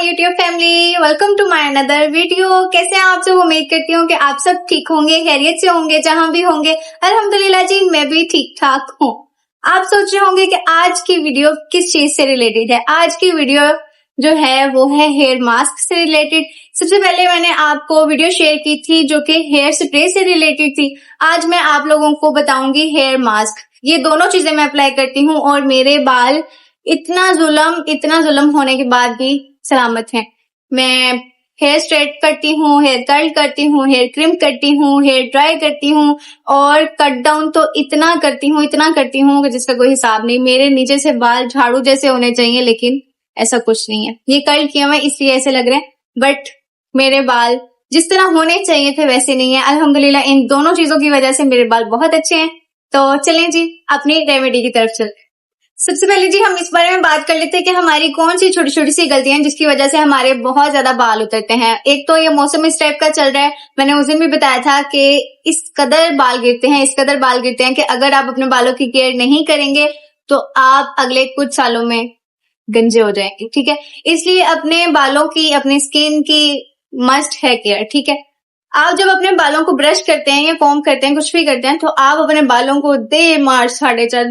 YouTube family, welcome to my another video. कैसे हैं आप सब? उम्मीद करती हूँ कि आप सब ठीक होंगे, खैरियत से होंगे, जहां भी होंगे। अल्हम्दुलिल्लाह जी, मैं भी ठीक ठाक हूँ। आप सोच रहे होंगे कि आज की वीडियो किस चीज से रिलेटेड है। आज की वीडियो जो है वो है हेयर मास्क से रिलेटेड। सबसे पहले मैंने आपको वीडियो शेयर की थी जो कि हेयर स्प्रे से रिलेटेड थी। आज मैं आप लोगों को बताऊंगी हेयर मास्क। ये दोनों चीजें मैं अप्लाई करती हूँ और मेरे बाल इतना जुल्म होने के बाद भी सलामत हैं। मैं हेयर स्ट्रेट करती हूँ, हेयर कर्ल करती हूँ, हेयर क्रिम करती हूँ, हेयर ड्राई करती हूँ और कट डाउन तो इतना करती हूँ कि जिसका कोई हिसाब नहीं। मेरे नीचे से बाल झाड़ू जैसे होने चाहिए, लेकिन ऐसा कुछ नहीं है। ये कर्ल किया हुआ इसलिए ऐसे लग रहे हैं, बट मेरे बाल जिस तरह होने चाहिए थे वैसे नहीं है। अल्हम्दुलिल्लाह इन दोनों चीजों की वजह से मेरे बाल बहुत अच्छे हैं। तो चलें जी अपनी रेमेडी की तरफ चलते हैं। सबसे पहले जी हम इस बारे में बात कर लेते हैं कि हमारी कौन सी छोटी छोटी सी गलतियां हैं जिसकी वजह से हमारे बहुत ज्यादा बाल उतरते हैं। एक तो ये मौसम इस टाइप का चल रहा है। मैंने उस दिन भी बताया था कि इस कदर बाल गिरते हैं कि अगर आप अपने बालों की केयर नहीं करेंगे तो आप अगले कुछ सालों में गंजे हो जाएंगे। ठीक है, इसलिए अपने बालों की, अपनी स्किन की मस्ट है केयर। ठीक है, आप जब अपने बालों को ब्रश करते हैं या कॉम्ब करते हैं, कुछ भी करते हैं, तो आप अपने बालों को दे मार साढ़े चार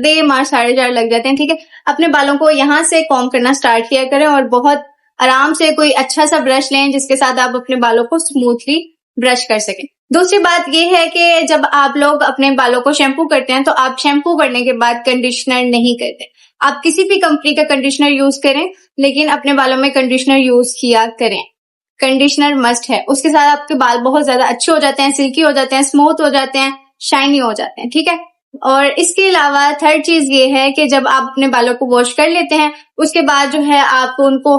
लग जाते हैं। ठीक है, अपने बालों को यहाँ से कॉम्ब करना स्टार्ट किया करें और बहुत आराम से कोई अच्छा सा ब्रश लें जिसके साथ आप अपने बालों को स्मूथली ब्रश कर सकें। दूसरी बात यह है कि जब आप लोग अपने बालों को शैम्पू करते हैं तो आप शैम्पू करने के बाद कंडीशनर नहीं करते। आप किसी भी कंपनी का कंडीशनर यूज करें, लेकिन अपने बालों में कंडीशनर यूज किया करें। कंडीशनर मस्ट है, उसके साथ आपके बाल बहुत ज्यादा अच्छे हो जाते हैं, सिल्की हो जाते हैं, स्मूथ हो जाते हैं, शाइनी हो जाते हैं। ठीक है, और इसके अलावा थर्ड चीज ये है कि जब आप अपने बालों को वॉश कर लेते हैं उसके बाद जो है आप उनको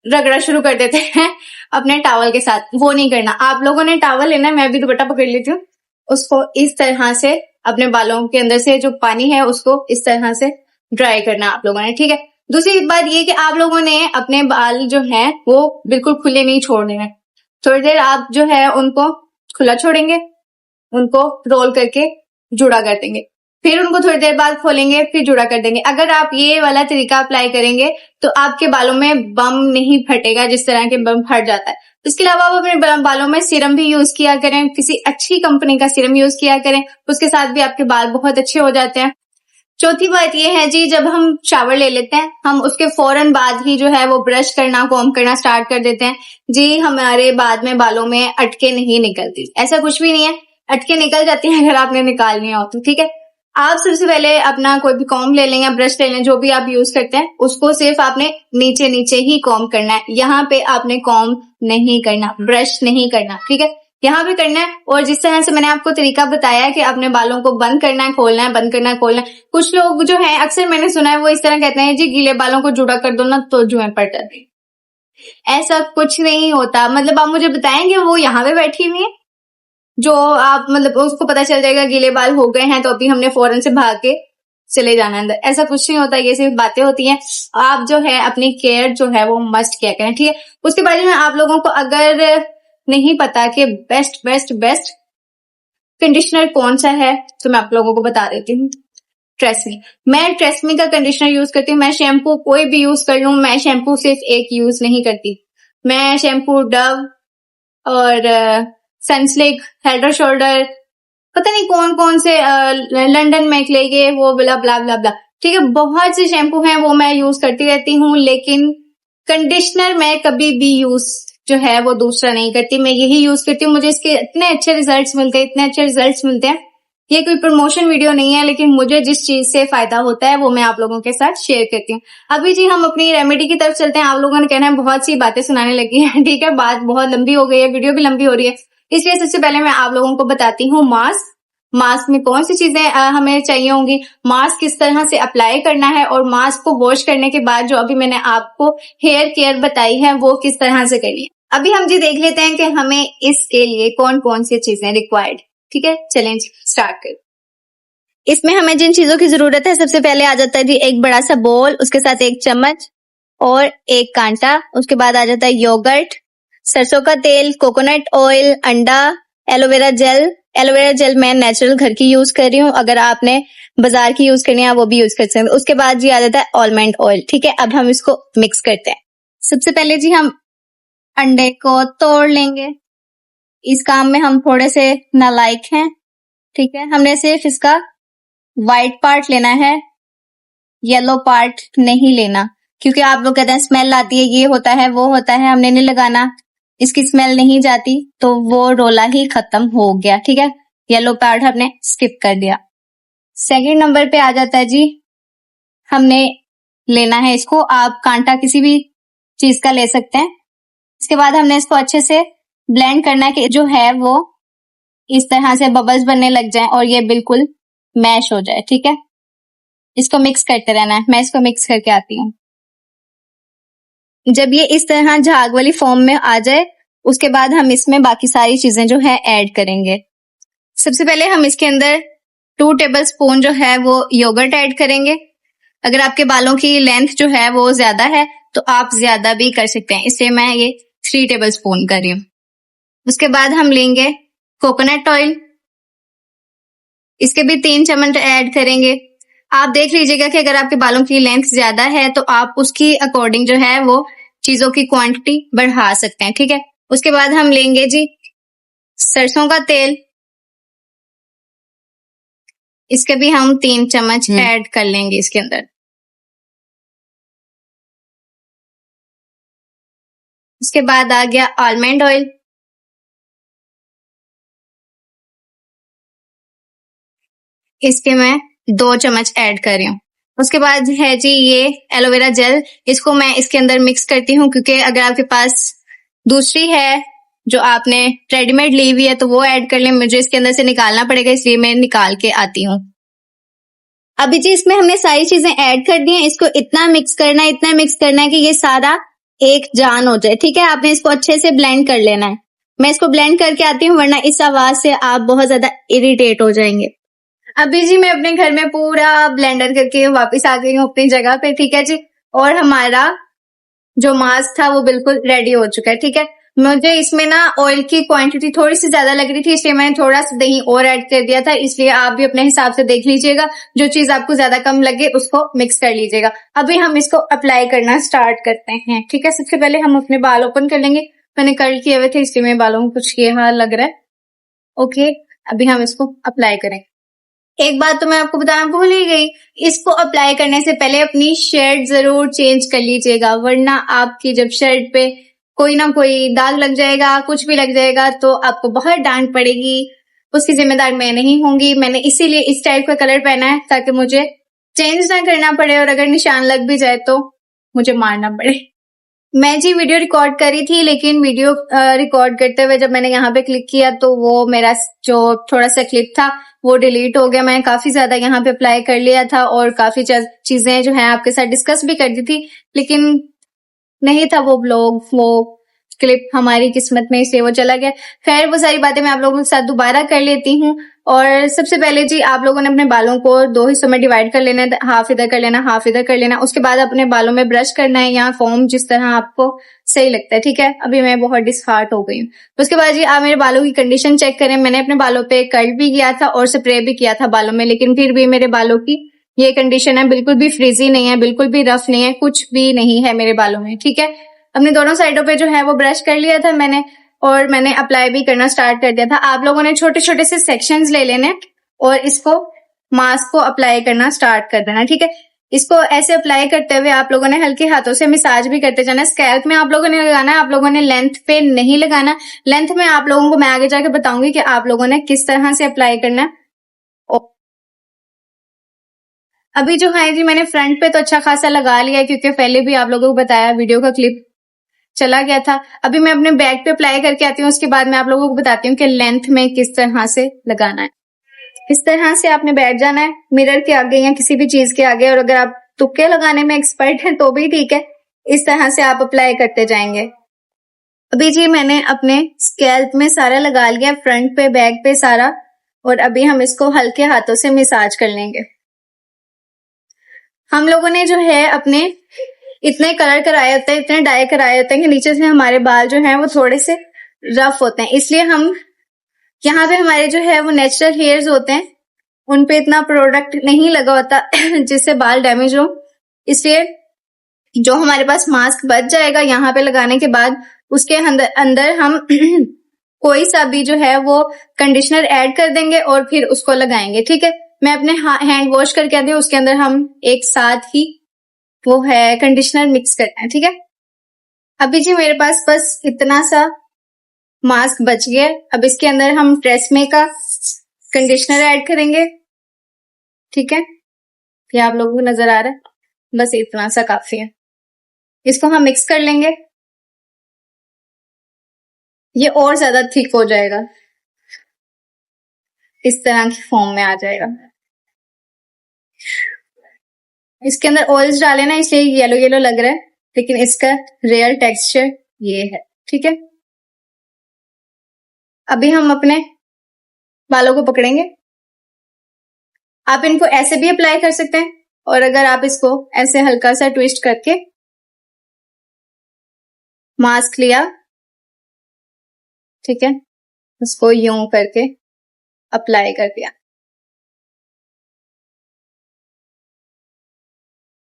रगड़ा शुरू कर देते हैं अपने टॉवल के साथ। वो नहीं करना। आप लोगों ने टॉवल लेना है, मैं भी दुपट्टा पकड़ लेती हूँ, उसको इस तरह से अपने बालों के अंदर से जो पानी है उसको इस तरह से ड्राई करना आप लोगों ने। ठीक है, दूसरी बात ये कि आप लोगों ने अपने बाल जो हैं वो बिल्कुल खुले नहीं छोड़ने हैं। थोड़ी देर आप जो है उनको खुला छोड़ेंगे, उनको रोल करके जुड़ा कर देंगे, फिर उनको थोड़ी देर बाद खोलेंगे, फिर जुड़ा कर देंगे। अगर आप ये वाला तरीका अप्लाई करेंगे तो आपके बालों में बम नहीं फटेगा जिस तरह के बम फट जाता है। इसके अलावा आप अपने बालों में सीरम भी यूज किया करें, किसी अच्छी कंपनी का सीरम यूज किया करें, उसके साथ भी आपके बाल बहुत अच्छे हो जाते हैं। चौथी बात ये है जी, जब हम शावर ले लेते हैं हम उसके फौरन बाद ही जो है वो ब्रश करना, कॉम्ब करना स्टार्ट कर देते हैं जी। हमारे बाद में बालों में अटके नहीं निकलती, ऐसा कुछ भी नहीं है। अटके निकल जाती हैं अगर आपने निकालनी हो तो। ठीक है, आप सबसे पहले अपना कोई भी कॉम्ब ले लें या ब्रश ले लें, जो भी आप यूज करते हैं, उसको सिर्फ आपने नीचे नीचे ही कॉम्ब करना है। यहाँ पे आपने कॉम्ब नहीं करना, ब्रश नहीं करना। ठीक है, यहाँ भी करना है। और जिस तरह से मैंने आपको तरीका बताया कि अपने बालों को बंद करना है, खोलना है, बंद करना है, खोलना है। कुछ लोग जो है अक्सर मैंने सुना है वो इस तरह कहते हैं जी गीले बालों को जुड़ा कर दो ना तो जुएं पड़ जाती। ऐसा कुछ नहीं होता। मतलब आप मुझे बताएंगे वो यहाँ पे बैठी हुई है जो आप मतलब उसको पता चल जाएगा गीले बाल हो गए हैं तो अभी हमने फौरन से भाग के चले जाना अंदर। ऐसा कुछ नहीं होता, ये सिर्फ बातें होती हैं। आप जो है अपनी केयर जो है वो मस्ट किया करें। ठीक है, उसके बारे में आप लोगों को अगर नहीं पता कि बेस्ट कंडीशनर कौन सा है तो मैं आप लोगों को बता देती हूँ। ट्रेस्मी, मैं ट्रेस्मी का कंडीशनर यूज करती हूँ। मैं शैम्पू कोई भी यूज कर लूं, मैं शैम्पू सिर्फ एक यूज नहीं करती। मैं शैम्पू डव और सनसिल्क, हेड और शोल्डर, पता नहीं कौन कौन से लंदन में लेके वो ब्ला ब्ला ब्ला ब्ला। ठीक है, बहुत से शैम्पू हैं वो मैं यूज करती रहती हूँ, लेकिन कंडीशनर मैं कभी भी यूज जो है वो दूसरा नहीं करती। मैं यही यूज करती हूँ। मुझे इसके इतने अच्छे रिजल्ट्स मिलते हैं। ये कोई प्रमोशन वीडियो नहीं है, लेकिन मुझे जिस चीज से फायदा होता है वो मैं आप लोगों के साथ शेयर करती हूँ। अभी जी हम अपनी रेमेडी की तरफ चलते हैं। आप लोगों ने कहना है बहुत सी बातें सुनाने लगी है। ठीक है, बात बहुत लंबी हो गई है, वीडियो भी लंबी हो रही है, इसलिए सबसे पहले मैं आप लोगों को बताती हूँ मास्क में कौन सी चीजें हमें चाहिए होंगी, मास्क किस तरह से अप्लाई करना है, और मास्क को वॉश करने के बाद जो अभी मैंने आपको हेयर केयर बताई है वो किस तरह से करनी है। अभी हम जी देख लेते हैं कि हमें इसके लिए कौन कौन सी चीजें रिक्वायर्ड। ठीक है, चलें स्टार्ट करें। इसमें हमें जिन चीजों की जरूरत है, सबसे पहले आ जाता है जी एक बड़ा सा बोल, उसके साथ एक चम्मच और एक कांटा। उसके बाद आ जाता है योगर्ट, सरसों का तेल, कोकोनट ऑयल, अंडा, एलोवेरा जेल मैं नेचुरल घर की यूज कर रही हूँ। अगर आपने बाजार की यूज करनी है वो भी यूज कर सकते हैं। उसके बाद जी आ जाता है आलमंड ऑयल। ठीक है, अब हम इसको मिक्स करते हैं। सबसे पहले जी हम अंडे को तोड़ लेंगे। इस काम में हम थोड़े से नालायक हैं, ठीक है। हमने सिर्फ इसका व्हाइट पार्ट लेना है, येलो पार्ट नहीं लेना, क्योंकि आप लोग कहते हैं स्मेल आती है, ये होता है वो होता है, हमने नहीं लगाना। इसकी स्मेल नहीं जाती तो वो रोला ही खत्म हो गया, ठीक है। येलो पार्ट हमने स्किप कर दिया। सेकंड नंबर पे आ जाता है जी, हमने लेना है इसको, आप कांटा किसी भी चीज का ले सकते हैं। इसके बाद हमने इसको अच्छे से ब्लेंड करना है कि जो है वो इस तरह से बबल्स बनने लग जाएं और ये बिल्कुल मैश हो जाए, ठीक है। इसको मिक्स करते रहना है। मैं इसको मिक्स करके आती हूँ। जब ये इस तरह झाग वाली फॉर्म में आ जाए, उसके बाद हम इसमें बाकी सारी चीजें जो है ऐड करेंगे। सबसे पहले हम इसके अंदर 2 टेबल स्पून जो है वो योगर्ट ऐड करेंगे। अगर आपके बालों की लेंथ जो है वो ज्यादा है तो आप ज्यादा भी कर सकते हैं, इसलिए मैं ये 3 टेबल स्पून कर रही हूँ। उसके बाद हम लेंगे कोकोनट ऑयल, इसके भी 3 चम्मच ऐड करेंगे। आप देख लीजिएगा कि अगर आपके बालों की लेंथ ज्यादा है तो आप उसकी अकॉर्डिंग जो है वो चीजों की क्वांटिटी बढ़ा सकते हैं, ठीक है। उसके बाद हम लेंगे जी सरसों का तेल, इसके भी हम 3 चम्मच ऐड कर लेंगे इसके अंदर। उसके बाद आ गया आलमंड ऑयल, इसके मैं 2 चम्मच ऐड कर रही हूँ। उसके बाद है जी ये एलोवेरा जेल, इसको मैं इसके अंदर मिक्स करती हूँ, क्योंकि अगर आपके पास दूसरी है जो आपने रेडीमेड ली हुई है तो वो ऐड कर लें। मुझे इसके अंदर से निकालना पड़ेगा, इसलिए मैं निकाल के आती हूँ। अभी जी इसमें हमने सारी चीजें ऐड कर दी हैं। इसको इतना मिक्स करना है कि ये सारा एक जान हो जाए, ठीक है। आपने इसको अच्छे से ब्लेंड कर लेना है। मैं इसको ब्लेंड करके आती हूँ, वरना इस आवाज से आप बहुत ज्यादा इरिटेट हो जाएंगे। अभी जी मैं अपने घर में पूरा ब्लेंडर करके वापस आ गई हूँ अपनी जगह पे, ठीक है जी। और हमारा जो मास्क था वो बिल्कुल रेडी हो चुका है, ठीक है। मुझे इसमें ना ऑयल की क्वांटिटी थोड़ी सी ज्यादा लग रही थी, इसलिए मैंने थोड़ा सा दही और ऐड कर दिया था। इसलिए आप भी अपने हिसाब से देख लीजिएगा, जो चीज आपको ज्यादा कम लगे उसको मिक्स कर लीजिएगा। अभी हम इसको अप्लाई करना स्टार्ट करते हैं, ठीक है। सबसे पहले हम अपने बाल ओपन कर लेंगे। मैंने कर्ल किए हुए थे, इसलिए मेरे बालों में कुछ ये हाल लग रहा है। ओके, अभी हम इसको अप्लाई करेंगे। एक बात तो मैं आपको बताना भूल ही गई, इसको अप्लाई करने से पहले अपनी शर्ट जरूर चेंज कर लीजिएगा, वरना आपकी जब शर्ट पे कोई ना कोई दाग लग जाएगा, कुछ भी लग जाएगा तो आपको बहुत डांट पड़ेगी। उसकी जिम्मेदार मैं नहीं होंगी। मैंने इसीलिए इस टाइप का कलर पहना है ताकि मुझे चेंज ना करना पड़े, और अगर निशान लग भी जाए तो मुझे मारना पड़े। मैं जी वीडियो रिकॉर्ड करी थी, लेकिन वीडियो रिकॉर्ड करते हुए जब मैंने यहाँ पे क्लिक किया तो वो मेरा जो थोड़ा सा क्लिप था वो डिलीट हो गया। मैंने काफी ज्यादा यहाँ पे अप्लाई कर लिया था और काफी चीजें जो है आपके साथ डिस्कस भी कर दी थी, लेकिन नहीं था वो ब्लॉग, वो क्लिप हमारी किस्मत में, इसलिए वो चला गया। खैर वो सारी बातें मैं आप लोगों के साथ दोबारा कर लेती हूँ। और सबसे पहले जी आप लोगों ने अपने बालों को 2 हिस्सों में डिवाइड कर लेना है, हाफ इधर कर लेना, हाफ इधर कर लेना। उसके बाद अपने बालों में ब्रश करना है, यहाँ फॉर्म जिस तरह आपको सही लगता है, ठीक है। अभी मैं बहुत डिसहार्ट हो गई हूँ। उसके बाद जी आप मेरे बालों की कंडीशन चेक करें। मैंने अपने बालों पे कर्ल भी किया था और स्प्रे भी किया था बालों में, लेकिन फिर भी मेरे बालों की ये कंडीशन है, बिल्कुल भी फ्रीजी नहीं है, बिल्कुल भी रफ नहीं है, कुछ भी नहीं है मेरे बालों में, ठीक है। अपने दोनों साइडों पे जो है वो ब्रश कर लिया था मैंने, और मैंने अप्लाई भी करना स्टार्ट कर दिया था। आप लोगों ने छोटे छोटे से सेक्शंस ले लेने और इसको मास्क को अप्लाई करना स्टार्ट कर देना, ठीक है। इसको ऐसे अप्लाई करते हुए आप लोगों ने हल्के हाथों से मसाज भी करते जाना। स्कैल्प में आप लोगों ने लगाना है, आप लोगों ने लेंथ पे नहीं लगाना। लेंथ में आप लोगों को मैं आगे जाके बताऊंगी कि आप लोगों ने किस तरह से अप्लाई करना है। अभी जो है जी मैंने फ्रंट पे तो अच्छा खासा लगा लिया है, क्योंकि पहले भी आप लोगों को बताया, वीडियो का क्लिप चला गया था। अभी मैं अपने बैक पे अप्लाई करके आती हूँ, उसके बाद मैं आप लोगों को बताती हूँ कि लेंथ में किस तरह से लगाना है। इस तरह से आपने बैठ जाना है मिरर के आगे या किसी भी चीज के आगे, और अगर आप तुक्के लगाने में एक्सपर्ट हैं तो भी ठीक है। इस तरह से आप अप्लाई करते जाएंगे। अभी जी मैंने अपने स्कैल्प में सारा लगा लिया, फ्रंट पे बैक पे सारा, और अभी हम इसको हल्के हाथों से मसाज कर लेंगे। हम लोगों ने जो है अपने इतने कलर कराए होते हैं, इतने डाई कराए होते हैं कि नीचे से हमारे बाल जो हैं वो थोड़े से रफ होते हैं, इसलिए हम यहाँ पे हमारे जो है वो नेचुरल हेयर्स होते हैं, उन पे इतना प्रोडक्ट नहीं लगा होता जिससे बाल डैमेज हो। इसलिए जो हमारे पास मास्क बच जाएगा यहाँ पे लगाने के बाद, उसके अंदर हम कोई सा भी जो है वो कंडीशनर ऐड कर देंगे और फिर उसको लगाएंगे। ठीक है, मैं अपने हैंड वॉश करके आती हूँ, उसके अंदर हम एक साथ ही वो है कंडीशनर मिक्स करते हैं। ठीक है, अभी जी मेरे पास बस इतना सा मास्क बच गया। अब इसके अंदर हम ट्रेसमे का कंडीशनर ऐड करेंगे। ठीक है, ये आप लोगों को नजर आ रहा है, बस इतना सा काफी है। इसको हम मिक्स कर लेंगे, ये और ज्यादा थिक हो जाएगा, इस तरह की फॉर्म में आ जाएगा। इसके अंदर ऑयल्स डाले ना, इसलिए येलो येलो लग रहा है, लेकिन इसका रियल टेक्सचर ये है। ठीक है, अभी हम अपने बालों को पकड़ेंगे। आप इनको ऐसे भी अप्लाई कर सकते हैं, और अगर आप इसको ऐसे हल्का सा ट्विस्ट करके मास्क लिया, ठीक है, उसको यूं करके अप्लाई कर दिया।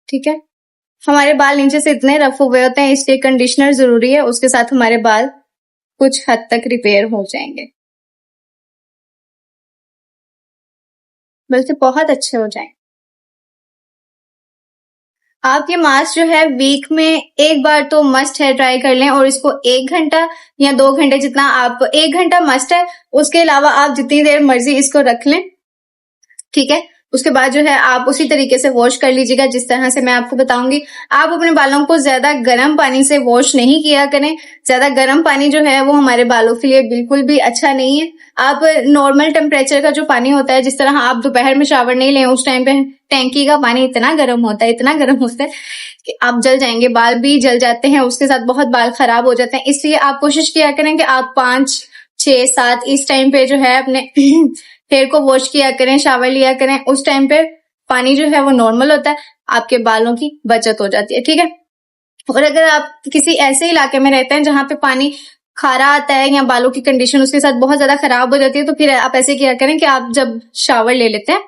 ठीक है, हमारे बाल नीचे से इतने रफ हुए होते हैं, इसलिए कंडीशनर जरूरी है, उसके साथ हमारे बाल कुछ हद तक रिपेयर हो जाएंगे, बल्कि बहुत अच्छे हो जाएंगे। आप ये मास्क जो है वीक में एक बार तो मस्ट है ट्राई कर लें, और इसको 1 घंटा या 2 घंटे जितना, आप 1 घंटा मस्ट है, उसके अलावा आप जितनी देर मर्जी इसको रख लें। ठीक है, उसके बाद जो है आप उसी तरीके से वॉश कर लीजिएगा जिस तरह से मैं आपको बताऊंगी। आप अपने बालों को ज्यादा गर्म पानी से वॉश नहीं किया करें, ज्यादा गर्म पानी जो है वो हमारे बालों के लिए बिल्कुल भी अच्छा नहीं है। आप नॉर्मल टेम्परेचर का जो पानी होता है, जिस तरह आप दोपहर में शावर नहीं लें, उस टाइम पे टैंकी का पानी इतना गर्म होता है, इतना गर्म होता है कि आप जल जाएंगे, बाल भी जल जाते हैं, उसके साथ बहुत बाल खराब हो जाते हैं। इसलिए आप कोशिश किया करें कि आप 5, 6, 7 इस टाइम पे जो है अपने हेयर को वॉश किया करें, शावर लिया करें। उस टाइम पे पानी जो है वो नॉर्मल होता है, आपके बालों की बचत हो जाती है। ठीक है, और अगर आप किसी ऐसे इलाके में रहते हैं जहां पे पानी खारा आता है या बालों की कंडीशन उसके साथ बहुत ज्यादा खराब हो जाती है, तो फिर आप ऐसे किया करें कि आप जब शावर ले लेते हैं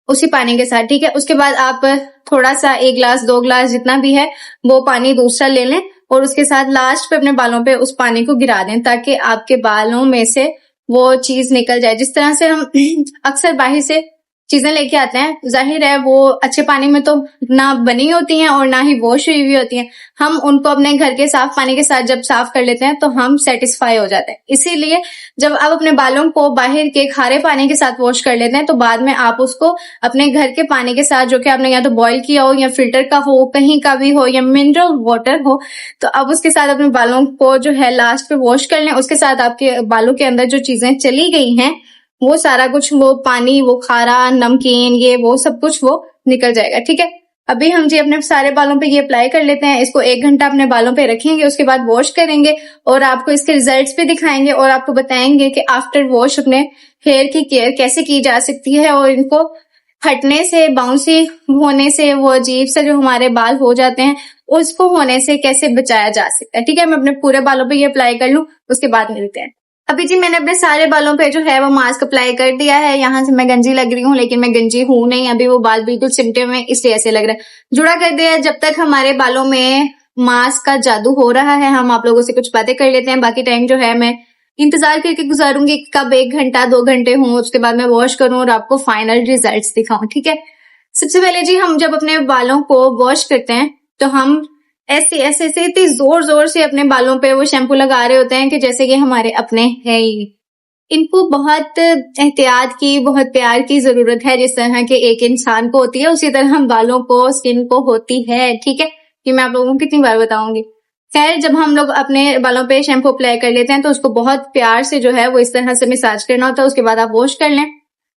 उसी पानी के साथ, ठीक है, उसके बाद आप थोड़ा सा 1 गिलास 2 गिलास जितना भी है वो पानी दूसरा ले लें, और उसके साथ लास्ट पे अपने बालों पे उस पानी को गिरा दें, ताकि आपके बालों में से वो चीज निकल जाए। जिस तरह से हम अक्सर बाहर से चीजें लेके आते हैं, जाहिर है वो अच्छे पानी में तो ना बनी होती हैं और ना ही वॉश हुई हुई होती हैं। हम उनको अपने घर के साफ पानी के साथ जब साफ कर लेते हैं तो हम सेटिस्फाई हो जाते हैं। इसीलिए जब आप अपने बालों को बाहर के खारे पानी के साथ वॉश कर लेते हैं, तो बाद में आप उसको अपने घर के पानी के साथ, जो कि आपने या तो बॉईल किया हो या फिल्टर का हो, कहीं का भी हो, या मिनरल वाटर हो, तो अब उसके साथ अपने बालों को जो है लास्ट पे वॉश कर लें। उसके साथ आपके बालों के अंदर जो चीजें चली गई हैं वो सारा कुछ, वो पानी, वो खारा, नमकीन, ये वो सब कुछ वो निकल जाएगा। ठीक है, अभी हम जी अपने सारे बालों पे ये अप्लाई कर लेते हैं। इसको 1 घंटा अपने बालों पे रखेंगे, उसके बाद वॉश करेंगे और आपको इसके रिजल्ट्स भी दिखाएंगे और आपको बताएंगे कि आफ्टर वॉश अपने हेयर की केयर कैसे की जा सकती है, और इनको फटने से, बाउंसी होने से, वो अजीब से जो हमारे बाल हो जाते हैं उसको होने से कैसे बचाया जा सकता है। ठीक है, मैं अपने पूरे बालों पे ये अप्लाई कर लूं, उसके बाद मिलते हैं। अभी जी मैंने अपने सारे बालों पे जो है वो मास्क अप्लाई कर दिया है। यहाँ से मैं गंजी लग रही हूँ, लेकिन मैं गंजी हूं नहीं, अभी वो बाल बिल्कुल चिमटे हुए इसलिए ऐसे लग रहा है। जुड़ा कर दिया है। जब तक हमारे बालों में मास्क का जादू हो रहा है, हम आप लोगों से कुछ बातें कर लेते हैं। बाकी टाइम जो है मैं इंतजार करके गुजारूंगी कब 1 घंटा 2 घंटे हों, उसके बाद मैं वॉश करूं और आपको फाइनल रिजल्ट्स दिखाऊं। ठीक है, सबसे पहले जी हम जब अपने बालों को वॉश करते हैं तो हम ऐसे ऐसे ऐसे इतनी जोर जोर से अपने बालों पे वो शैम्पू लगा रहे होते हैं कि जैसे कि हमारे अपने है ही। इनको बहुत एहतियात की, बहुत प्यार की जरूरत है, जिस तरह के एक इंसान को होती है उसी तरह हम बालों को, स्किन को होती है। ठीक है, ये मैं आप लोगों को कितनी बार बताऊंगी। खैर, जब हम लोग अपने बालों पे शैम्पू अप्लाई कर लेते हैं तो उसको बहुत प्यार से जो है वो इस तरह से मसाज करना होता है, उसके बाद आप वॉश कर लें।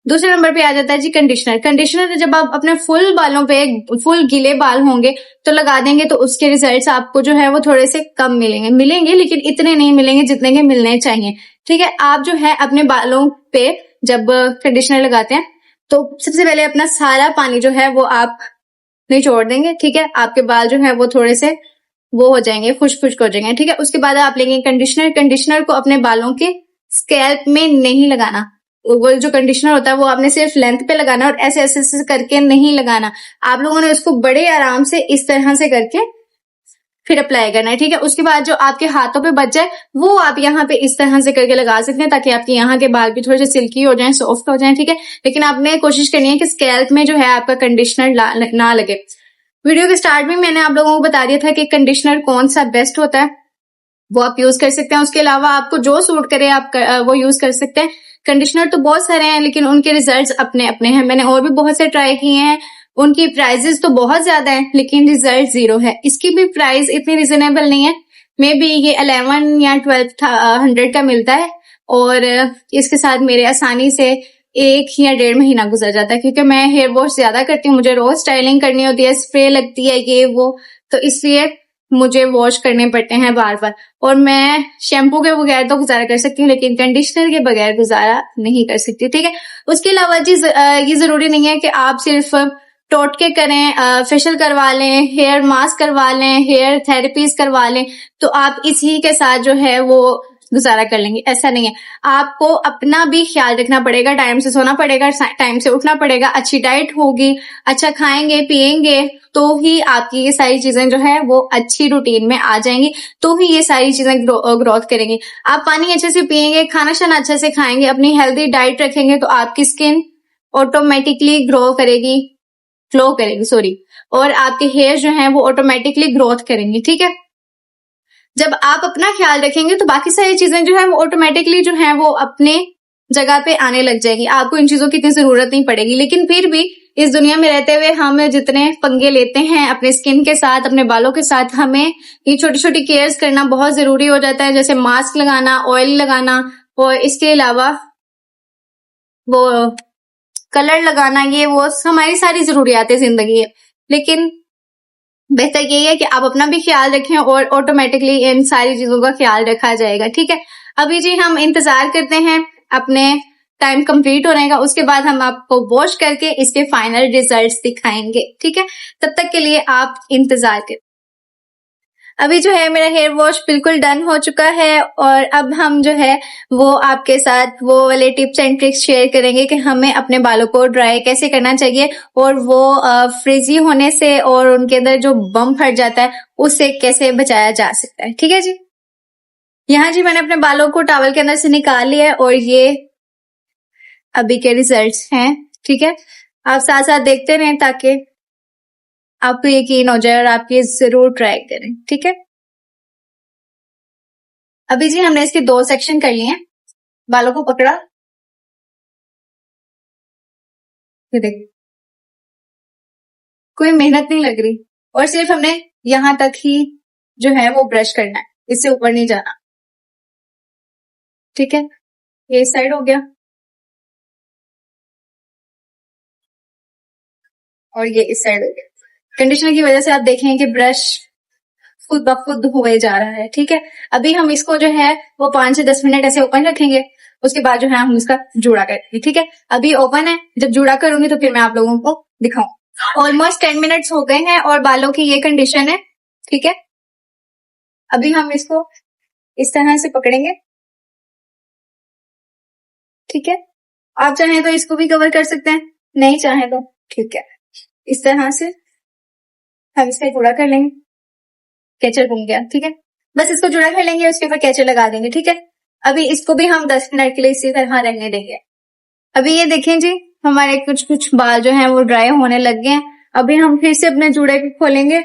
दूसरे नंबर पे आ जाता है जी कंडीशनर। कंडीशनर जब आप अपने फुल बालों पे, फुल गीले बाल होंगे तो लगा देंगे, तो उसके रिजल्ट्स आपको जो है वो थोड़े से कम मिलेंगे, लेकिन इतने नहीं मिलेंगे जितने के मिलने चाहिए। ठीक है, आप जो है अपने बालों पे जब कंडीशनर लगाते हैं तो सबसे पहले अपना सारा पानी जो है वो आप निचोड़ देंगे। ठीक है, आपके बाल जो है वो थोड़े से वो हो जाएंगे, खुश्क खुश्क हो जाएंगे। ठीक है, उसके बाद आप लेंगे कंडीशनर। कंडीशनर को अपने बालों के स्कैल्प में नहीं लगाना। वो जो कंडीशनर होता है वो आपने सिर्फ लेंथ पे लगाना और ऐसे ऐसे ऐसे करके नहीं लगाना। आप लोगों ने उसको बड़े आराम से इस तरह से करके फिर अप्लाई करना है, ठीक है। उसके बाद जो आपके हाथों पे बच जाए वो आप यहाँ पे इस तरह से करके लगा सकते हैं, ताकि आपके यहाँ के बाल भी थोड़े से सिल्की हो जाएं, सॉफ्ट हो जाएं, ठीक है। लेकिन आपने कोशिश करनी है कि स्कैल्प में जो है आपका कंडीशनर ना लगे। वीडियो के स्टार्ट में मैंने आप लोगों को बता दिया था कि कंडीशनर कौन सा बेस्ट होता है, वो आप यूज कर सकते हैं। उसके अलावा आपको जो सूट करे आप वो यूज कर सकते हैं। कंडीशनर तो बहुत सारे हैं, लेकिन उनके रिजल्ट्स अपने अपने हैं। मैंने और भी बहुत से ट्राई किए हैं, उनकी प्राइजेस तो बहुत ज्यादा है, लेकिन रिजल्ट 0 है। इसकी भी प्राइस इतनी रिजनेबल नहीं है, मे बी ये 11 या 1200 का मिलता है, और इसके साथ मेरे आसानी से 1 या 1.5 महीना गुजर जाता है, क्योंकि मैं हेयर वॉश ज्यादा करती हूँ, मुझे रोज स्टाइलिंग करनी होती है, स्प्रे लगती है ये वो, तो इसलिए मुझे वॉश करने पड़ते हैं बार बार। और मैं शैम्पू के बगैर तो गुजारा कर सकती हूँ, लेकिन कंडीशनर के बगैर गुजारा नहीं कर सकती, ठीक है। उसके अलावा जी ये जरूरी नहीं है कि आप सिर्फ टोटके करें, फेशियल करवा लें, हेयर मास्क करवा लें, हेयर थेरेपीज करवा लें, तो आप इसी के साथ जो है वो गुजारा कर लेंगे, ऐसा नहीं है। आपको अपना भी ख्याल रखना पड़ेगा, टाइम से सोना पड़ेगा, टाइम से उठना पड़ेगा, अच्छी डाइट होगी, अच्छा खाएंगे पिएंगे, तो ही आपकी ये सारी चीजें जो है वो अच्छी रूटीन में आ जाएंगी, तो ही ये सारी चीजें ग्रोथ करेंगी। आप पानी अच्छे से पिएंगे, खाना शाना अच्छे से खाएंगे, अपनी हेल्दी डाइट रखेंगे, तो आपकी स्किन ऑटोमेटिकली ग्लो करेगी, सॉरी, और आपके हेयर जो हैं वो ऑटोमेटिकली ग्रोथ करेंगी, ठीक है। जब आप अपना ख्याल रखेंगे तो बाकी सारी चीजें जो है वो ऑटोमेटिकली जो है वो अपने जगह पे आने लग जाएगी, आपको इन चीजों की इतनी जरूरत नहीं पड़ेगी। लेकिन फिर भी इस दुनिया में रहते हुए हम जितने पंगे लेते हैं अपने स्किन के साथ, अपने बालों के साथ, हमें ये छोटी छोटी केयर्स करना बहुत जरूरी हो जाता है, जैसे मास्क लगाना, ऑयल लगाना, और इसके अलावा वो कलर लगाना, ये वो हमारी सारी जरूरियातें जिंदगी है। लेकिन बेहतर यही है कि आप अपना भी ख्याल रखें और ऑटोमेटिकली इन सारी चीजों का ख्याल रखा जाएगा, ठीक है। अभी जी हम इंतजार करते हैं अपने टाइम कंप्लीट होने का, उसके बाद हम आपको वॉश करके इसके फाइनल रिजल्ट्स दिखाएंगे, ठीक है। तब तक के लिए आप इंतजार करें। अभी जो है मेरा हेयर वॉश बिल्कुल डन हो चुका है, और अब हम जो है वो आपके साथ वो वाले टिप्स एंड ट्रिक्स शेयर करेंगे कि हमें अपने बालों को ड्राई कैसे करना चाहिए, और वो फ्रिजी होने से और उनके अंदर जो बम फट जाता है उससे कैसे बचाया जा सकता है, ठीक है जी। यहाँ जी मैंने अपने बालों को टॉवल के अंदर से निकाल लिया है, और ये अभी के रिजल्ट्स हैं, ठीक है। आप साथ साथ देखते रहें ताकि आपको यकीन हो जाए और आप ये जरूर ट्राई करें, ठीक है। अभी जी हमने इसके 2 सेक्शन कर लिए हैं। बालों को पकड़ा, ये देख, कोई मेहनत नहीं लग रही, और सिर्फ हमने यहां तक ही जो है वो ब्रश करना है, इससे ऊपर नहीं जाना, ठीक है। ये इस साइड हो गया, और ये इस साइड हो गया। कंडीशनर की वजह से आप देखें कि ब्रश खुद ब खुद हुए जा रहा है, ठीक है। अभी हम इसको जो है वो 5 से 10 मिनट ऐसे ओपन रखेंगे, उसके बाद जो है हम इसका जूड़ा करेंगे, ठीक है। अभी ओपन है, जब जूड़ा करूंगी तो फिर मैं आप लोगों को दिखाऊं। ऑलमोस्ट 10 मिनट्स हो गए हैं और बालों की ये कंडीशन है, ठीक है। अभी हम इसको इस तरह से पकड़ेंगे, ठीक है। आप चाहें तो इसको भी कवर कर सकते हैं, नहीं चाहे तो ठीक है। इस तरह से हम इसका जुड़ा कर लेंगे, कैचर घूम गया, ठीक है। बस इसको जुड़ा कर लेंगे, उसके ऊपर कैचर लगा देंगे, ठीक है। अभी इसको भी हम 10 मिनट के लिए इसी तरह रहने देंगे। अभी ये देखें जी, हमारे कुछ कुछ बाल जो हैं वो ड्राई होने लग गए हैं। अभी हम फिर से अपने जूड़े को खोलेंगे,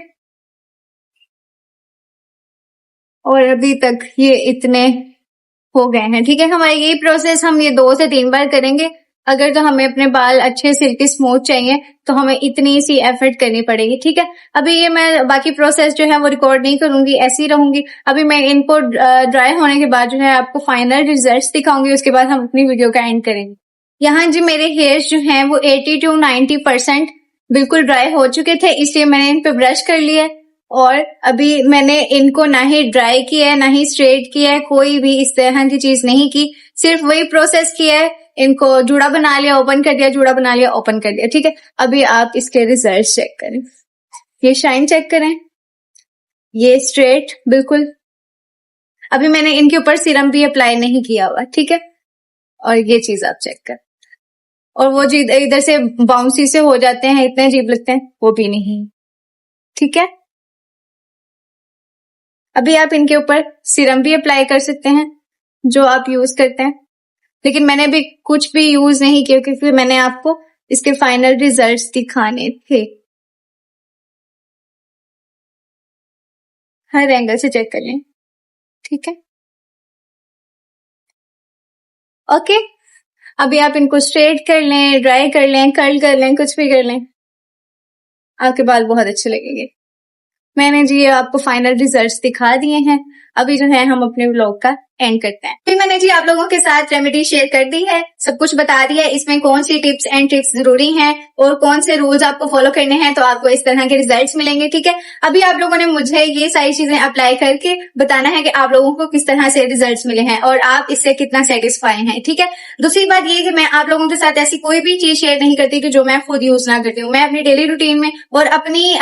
और अभी तक ये इतने हो गए हैं, ठीक है। हमारा यही प्रोसेस हम ये 2 से 3 बार करेंगे। अगर तो हमें अपने बाल अच्छे सिल्की स्मूथ चाहिए तो हमें इतनी सी एफर्ट करनी पड़ेगी, ठीक है। अभी ये मैं बाकी प्रोसेस जो है वो रिकॉर्ड नहीं करूंगी, ऐसी ही रहूंगी। अभी मैं इनको ड्राई होने के बाद जो है आपको फाइनल रिजल्ट्स दिखाऊंगी, उसके बाद हम अपनी वीडियो का एंड करेंगे। यहाँ जी मेरे हेयर्स जो हैं वो 80 to 90% बिल्कुल ड्राई हो चुके थे, इसलिए मैंने इन पे ब्रश कर लिया, और अभी मैंने इनको ना ही ड्राई किया है ना ही स्ट्रेट किया है, कोई भी इस तरह की चीज नहीं की, सिर्फ वही प्रोसेस किया है। इनको जूड़ा बना लिया, ओपन कर दिया, जूड़ा बना लिया, ओपन कर दिया, ठीक है। अभी आप इसके रिजल्ट चेक करें, ये शाइन चेक करें, ये स्ट्रेट बिल्कुल। अभी मैंने इनके ऊपर सीरम भी अप्लाई नहीं किया हुआ, ठीक है। और ये चीज आप चेक कर, और वो जी इधर से बाउंसी से हो जाते हैं, इतने अजीब लगते हैं, वो भी नहीं, ठीक है। अभी आप इनके ऊपर सीरम भी अप्लाई कर सकते हैं जो आप यूज करते हैं, लेकिन मैंने अभी कुछ भी यूज नहीं किया क्योंकि मैंने आपको इसके फाइनल रिजल्ट्स दिखाने थे। हर एंगल से चेक कर लें, ठीक है। ओके, अभी आप इनको स्ट्रेट कर लें, ड्राई कर लें, कर्ल कर लें, कुछ भी कर लें, आपके बाल बहुत अच्छे लगेंगे। मैंने जी आपको फाइनल रिजल्ट्स दिखा दिए हैं। अभी जो है हम अपने व्लॉग का एंड करते हैं। फिर मैंने जी आप लोगों के साथ रेमेडी शेयर कर दी है, सब कुछ बता दिया है इसमें कौन सी टिप्स एंड ट्रिक्स जरूरी हैं और कौन से रूल्स आपको फॉलो करने हैं, तो आपको इस तरह के रिजल्ट्स मिलेंगे, ठीक है। अभी आप लोगों ने मुझे ये सारी चीजें अप्लाई करके बताना है कि आप लोगों को किस तरह से रिजल्ट्स मिले हैं और आप इससे कितना सेटिस्फाई हैं, ठीक है। दूसरी बात ये कि मैं आप लोगों के साथ ऐसी कोई भी चीज शेयर नहीं करती कि जो मैं खुद यूज ना करती हूँ। मैं अपनी डेली रूटीन में और अपनी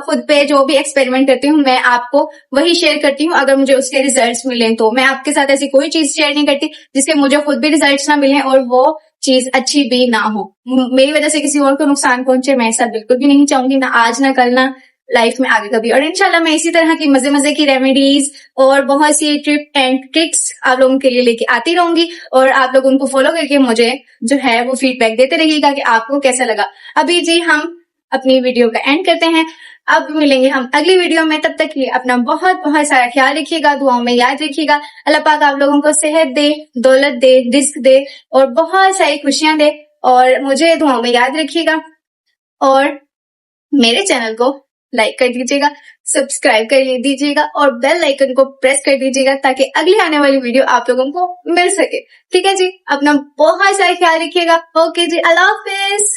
खुद पे जो भी एक्सपेरिमेंट करती हूँ मैं आपको वही शेयर करती हूँ। अगर मुझे उसके रिजल्ट्स मिले तो मैं आपके साथ ऐसी कोई चीज शेयर नहीं करती जिसके मुझे खुद भी रिजल्ट्स ना मिले और वो चीज अच्छी भी ना हो, मेरी वजह से किसी और को नुकसान पहुंचे। मैं ऐसा बिल्कुल भी नहीं चाहूंगी, ना आज ना कल ना लाइफ में आगे कभी। और इंशाल्लाह मैं इसी तरह की मजे मजे की रेमेडीज और बहुत सी टिप एंड ट्रिक्स आप लोगों के लिए लेके आती रहूंगी और आप लोग उनको फॉलो करके मुझे जो है वो फीडबैक देते रहिएगा कि आपको कैसा लगा। अभी जी हम अपनी वीडियो का एंड करते हैं, अब मिलेंगे हम अगली वीडियो में। तब तक लिए अपना बहुत बहुत सारा ख्याल रखिएगा, दुआओं में याद रखिएगा। अल्लाह पाक आप लोगों को सेहत दे, दौलत दे, रिस्क दे और बहुत सारी खुशियां दे और मुझे दुआओं में याद रखिएगा। और मेरे चैनल को लाइक कर दीजिएगा, सब्सक्राइब कर दीजिएगा और बेल आइकन को प्रेस कर दीजिएगा ताकि अगली आने वाली वीडियो आप लोगों को मिल सके, ठीक है जी। अपना बहुत सारा ख्याल रखिएगा। ओके जी, अल्लाह हाफिज।